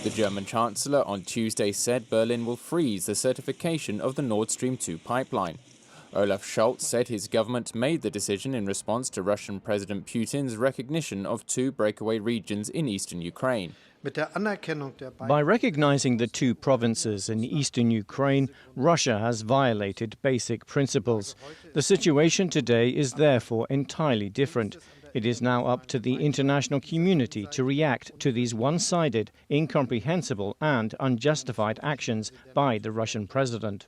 The German Chancellor on Tuesday said Berlin will freeze the certification of the Nord Stream 2 pipeline. Olaf Scholz said his government made the decision in response to Russian President Putin's recognition of 2 breakaway regions in eastern Ukraine. By recognizing the 2 provinces in eastern Ukraine, Russia has violated basic principles. The situation today is therefore entirely different. It is now up to the international community to react to these one-sided, incomprehensible and unjustified actions by the Russian president.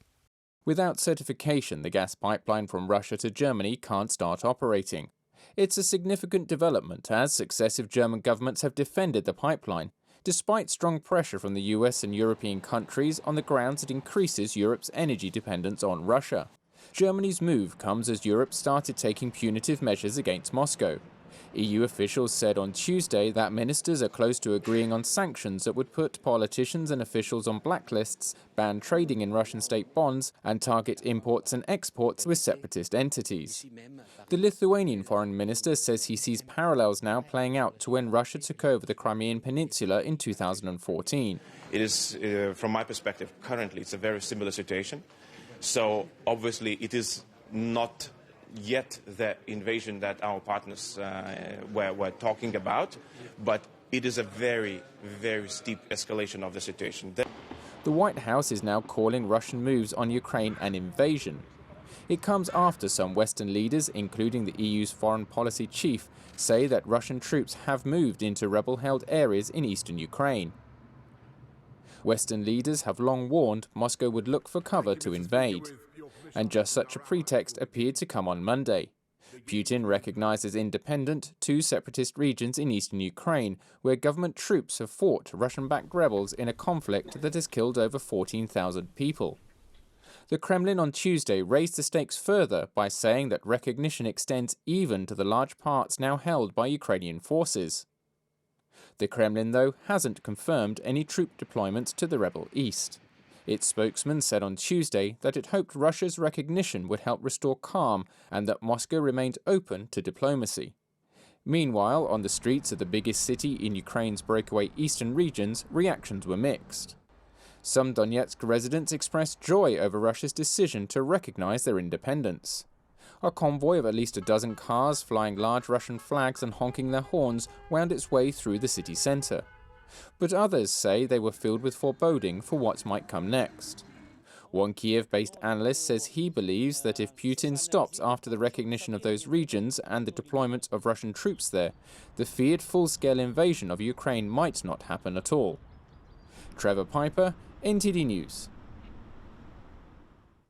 Without certification, the gas pipeline from Russia to Germany can't start operating. It's a significant development as successive German governments have defended the pipeline, despite strong pressure from the US and European countries on the grounds it increases Europe's energy dependence on Russia. Germany's move comes as Europe started taking punitive measures against Moscow. EU officials said on Tuesday that ministers are close to agreeing on sanctions that would put politicians and officials on blacklists, ban trading in Russian state bonds, and target imports and exports with separatist entities. The Lithuanian foreign minister says he sees parallels now playing out to when Russia took over the Crimean Peninsula in 2014. It is, from my perspective, currently it's a very similar situation. So obviously it is not yet the invasion that our partners were talking about, but it is a very, very steep escalation of the situation. The White House is now calling Russian moves on Ukraine an invasion. It comes after some Western leaders, including the EU's foreign policy chief, say that Russian troops have moved into rebel-held areas in eastern Ukraine. Western leaders have long warned Moscow would look for cover to invade. And just such a pretext appeared to come on Monday. Putin recognizes independent 2 separatist regions in eastern Ukraine, where government troops have fought Russian-backed rebels in a conflict that has killed over 14,000 people. The Kremlin on Tuesday raised the stakes further by saying that recognition extends even to the large parts now held by Ukrainian forces. The Kremlin, though, hasn't confirmed any troop deployments to the rebel east. Its spokesman said on Tuesday that it hoped Russia's recognition would help restore calm and that Moscow remained open to diplomacy. Meanwhile, on the streets of the biggest city in Ukraine's breakaway eastern regions, reactions were mixed. Some Donetsk residents expressed joy over Russia's decision to recognize their independence. A convoy of at least a dozen cars flying large Russian flags and honking their horns wound its way through the city center. But others say they were filled with foreboding for what might come next. One Kiev-based analyst says he believes that if Putin stops after the recognition of those regions and the deployment of Russian troops there, the feared full-scale invasion of Ukraine might not happen at all. Trevor Piper, NTD News.